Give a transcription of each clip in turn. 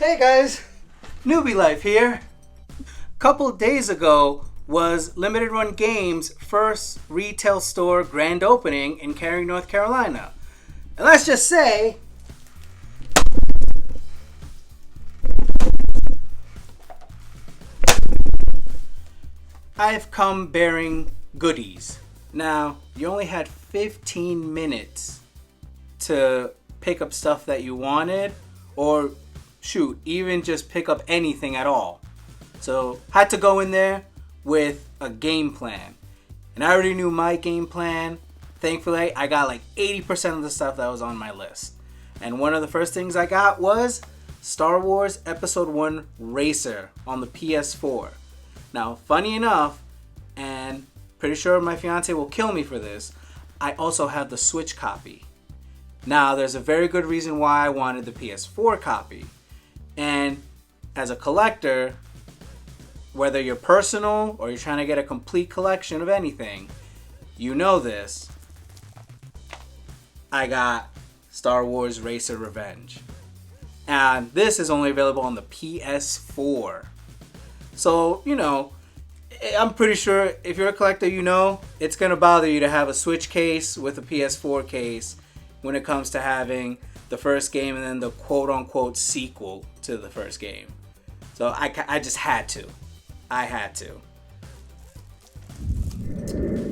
Hey guys, Newbie Life here. Couple days ago was Limited Run Games' first retail store grand opening in Cary, North Carolina. And let's just say, I've come bearing goodies. Now, you only had 15 minutes to pick up stuff that you wanted, or shoot, even just pick up anything at all. So, had to go in there with a game plan. And I already knew my game plan. Thankfully, I got like 80% of the stuff that was on my list. And one of the first things I got was Star Wars Episode 1 Racer on the PS4. Now, funny enough, and pretty sure my fiance will kill me for this, I also have the Switch copy. Now, there's a very good reason why I wanted the PS4 copy. And as a collector, whether you're personal or you're trying to get a complete collection of anything, you know this. I got Star Wars Racer Revenge. And this is only available on the PS4. So, I'm pretty sure if you're a collector, it's going to bother you to have a Switch case with a PS4 case when it comes to having the first game and then the quote-unquote sequel to the first game. So I just had to. I had to.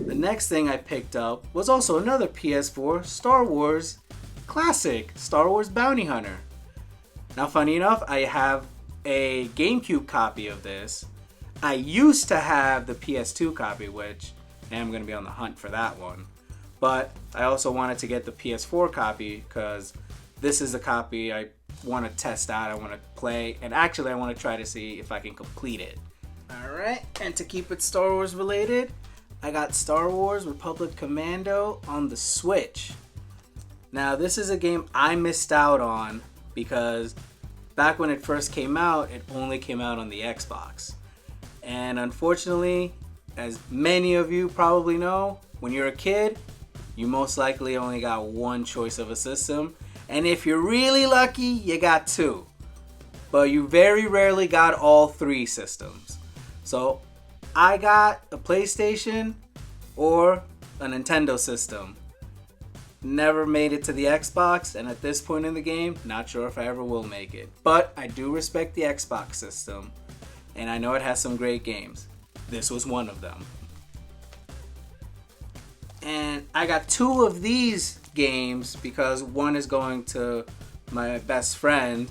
The next thing I picked up was also another PS4 Star Wars classic, Star Wars Bounty Hunter. Now, funny enough, I have a GameCube copy of this. I used to have the PS2 copy, which I'm going to be on the hunt for that one. But I also wanted to get the PS4 copy because this is the copy I want to test out, I want to play, and actually I want to try to see if I can complete it. Alright, and to keep it Star Wars related, I got Star Wars Republic Commando on the Switch. Now, this is a game I missed out on because back when it first came out, it only came out on the Xbox. And unfortunately, as many of you probably know, when you're a kid, you most likely only got one choice of a system. And if you're really lucky, you got two. But you very rarely got all three systems. So I got a PlayStation or a Nintendo system. Never made it to the Xbox, and at this point in the game, not sure if I ever will make it. But I do respect the Xbox system, and I know it has some great games. This was one of them. And I got two of these games because one is going to my best friend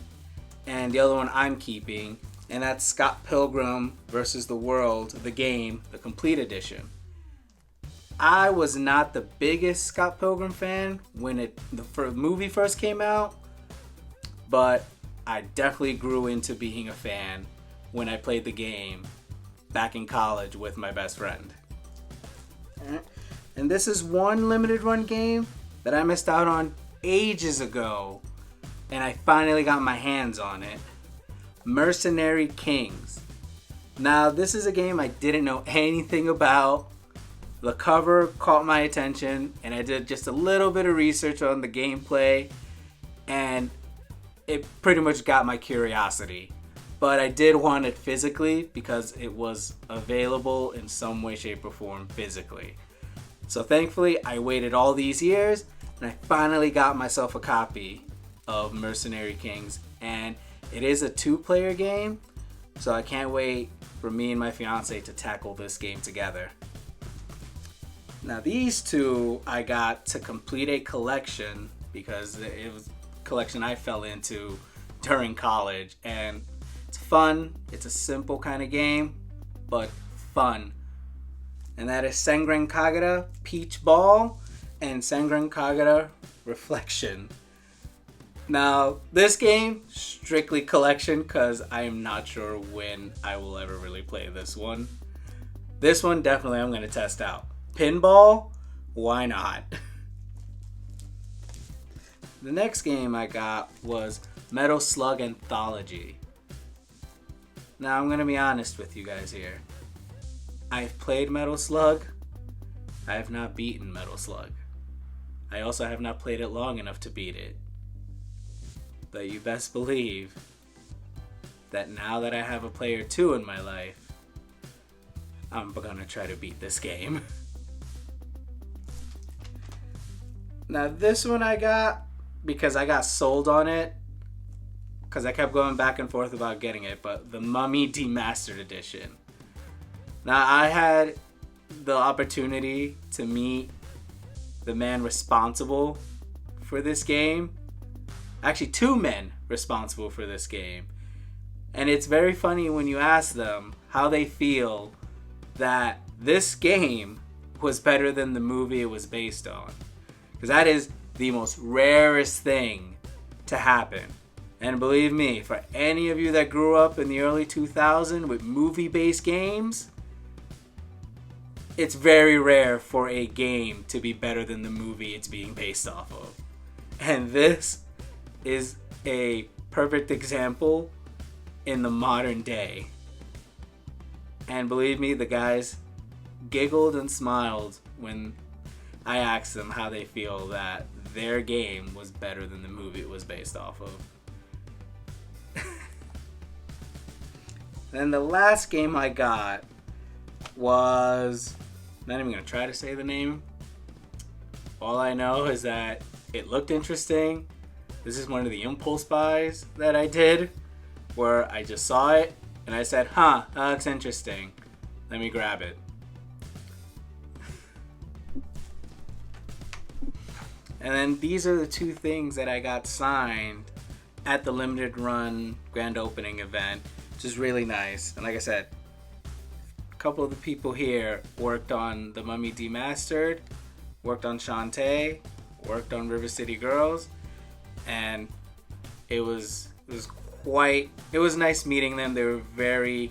and the other one I'm keeping, and that's Scott Pilgrim vs. the World, the game, the complete edition. I was not the biggest Scott Pilgrim fan when the movie first came out, but I definitely grew into being a fan when I played the game back in college with my best friend. And this is one limited run game that I missed out on ages ago, and I finally got my hands on it. Mercenary Kings. Now, this is a game I didn't know anything about. The cover caught my attention, and I did just a little bit of research on the gameplay, and it pretty much got my curiosity. But I did want it physically because it was available in some way, shape, or form physically. So thankfully, I waited all these years, and I finally got myself a copy of Mercenary Kings. And it is a 2-player game, so I can't wait for me and my fiance to tackle this game together. Now, these two I got to complete a collection because it was a collection I fell into during college. And it's fun. It's a simple kind of game, but fun. And that is Senran Kagura Peach Ball and Senran Kagura Reflection. Now, this game, strictly collection because I am not sure when I will ever really play this one. This one, definitely I'm going to test out. Pinball? Why not? The next game I got was Metal Slug Anthology. Now, I'm going to be honest with you guys here. I've played Metal Slug. I have not beaten Metal Slug. I also have not played it long enough to beat it. But you best believe that now that I have a player 2 in my life, I'm gonna try to beat this game. Now this one I got because I got sold on it, because I kept going back and forth about getting it, but the Mummy Demastered Edition. Now I had the opportunity to meet the man responsible for this game. Actually, 2 men responsible for this game. And it's very funny when you ask them how they feel that this game was better than the movie it was based on. Because that is the most rarest thing to happen. And believe me, for any of you that grew up in the early 2000s with movie-based games, it's very rare for a game to be better than the movie it's being based off of. And this is a perfect example in the modern day. And believe me, the guys giggled and smiled when I asked them how they feel that their game was better than the movie it was based off of. Then the last game I got was, not even going to try to say the name. All I know is that it looked interesting. This is one of the impulse buys that I did, where I just saw it and I said, that looks interesting. Let me grab it. And then these are the 2 things that I got signed at the limited run grand opening event, which is really nice. And like I said, a couple of the people here worked on the Mummy Demastered, worked on Shantae, worked on River City Girls, and it was nice meeting them. They were very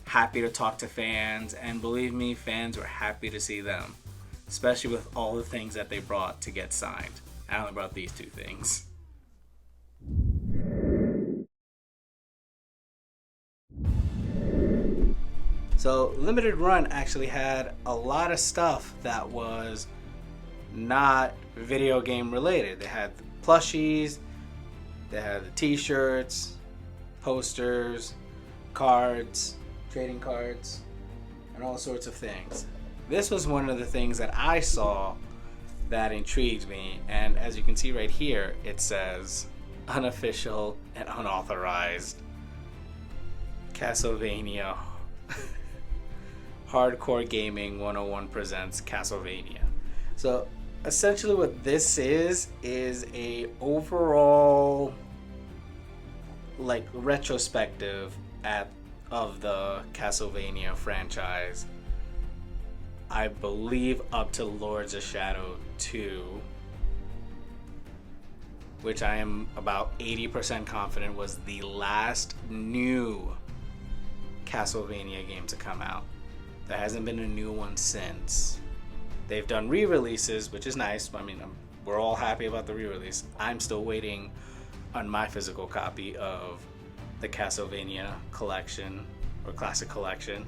happy to talk to fans, and believe me, fans were happy to see them, especially with all the things that they brought to get signed. I only brought these 2 things. So Limited Run actually had a lot of stuff that was not video game related. They had the plushies, they had the t-shirts, posters, cards, trading cards, and all sorts of things. This was one of the things that I saw that intrigued me, and as you can see right here, it says unofficial and unauthorized Castlevania Hardcore Gaming 101 presents Castlevania. So essentially what this is a overall like retrospective of the Castlevania franchise. I believe up to Lords of Shadow 2, which I am about 80% confident was the last new Castlevania game to come out. There hasn't been a new one since. They've done re-releases, which is nice. I mean, we're all happy about the re-release. I'm still waiting on my physical copy of the Castlevania collection or classic collection.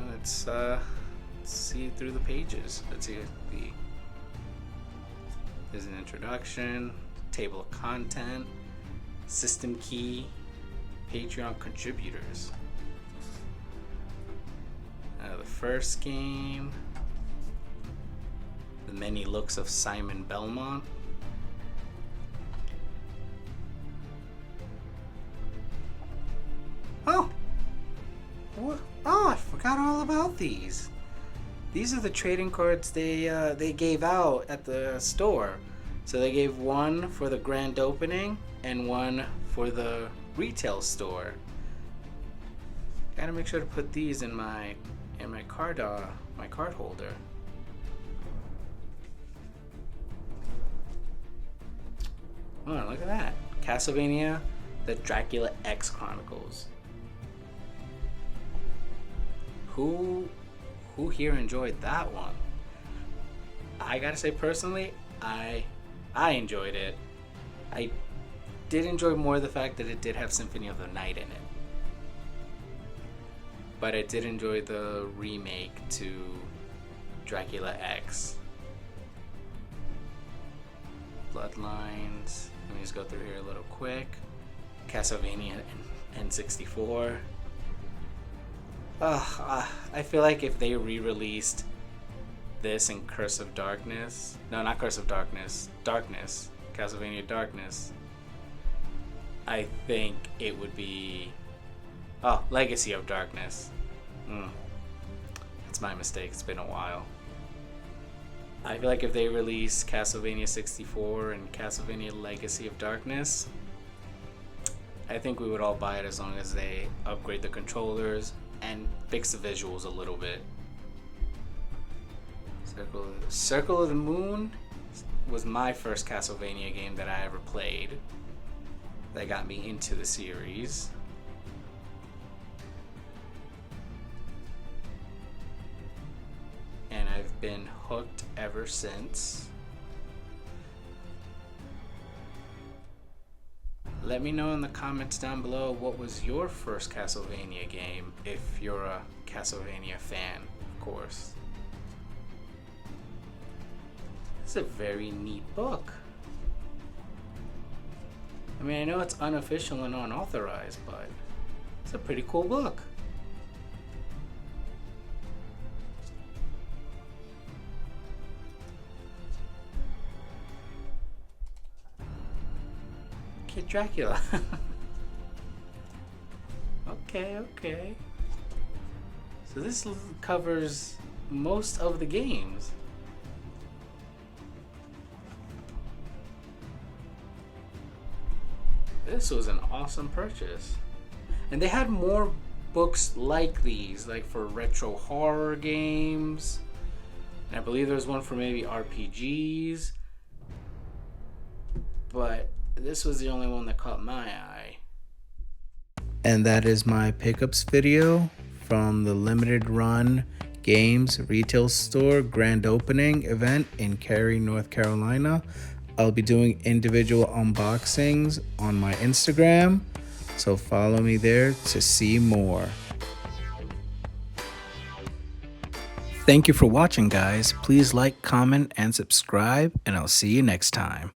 Let's see through the pages. Let's see. There's an introduction, table of content, system key, Patreon contributors. The first game, the many looks of Simon Belmont. Oh, what? Oh, I forgot all about these. These are the trading cards they gave out at the store. So they gave one for the grand opening and one for the retail store. Gotta make sure to put these in my card holder. Oh, look at that. Castlevania, the Dracula X Chronicles. Who here enjoyed that one? I gotta say personally, I enjoyed it. I did enjoy more the fact that it did have Symphony of the Night in it. But I did enjoy the remake to Dracula X. Bloodlines. Let me just go through here a little quick. Castlevania N64. I feel like if they re-released this and Curse of Darkness, no, not Curse of Darkness, Castlevania Darkness, I think it would be, Legacy of Darkness. That's my mistake, it's been a while. I feel like if they release Castlevania 64 and Castlevania Legacy of Darkness, I think we would all buy it as long as they upgrade the controllers and fix the visuals a little bit. Circle of the Moon was my first Castlevania game that I ever played that got me into the series. And I've been hooked ever since. Let me know in the comments down below what was your first Castlevania game, if you're a Castlevania fan, of course. It's a very neat book. I mean, I know it's unofficial and unauthorized, but it's a pretty cool book. Kid Dracula. Okay. So this covers most of the games. This was an awesome purchase. And they had more books like these, like for retro horror games. And I believe there's one for maybe RPGs. But this was the only one that caught my eye. And that is my pickups video from the limited run games retail store grand opening event in Cary, North Carolina. I'll be doing individual unboxings on my Instagram, so follow me there to see more. Thank you for watching, guys. Please like, comment, and subscribe, and I'll see you next time.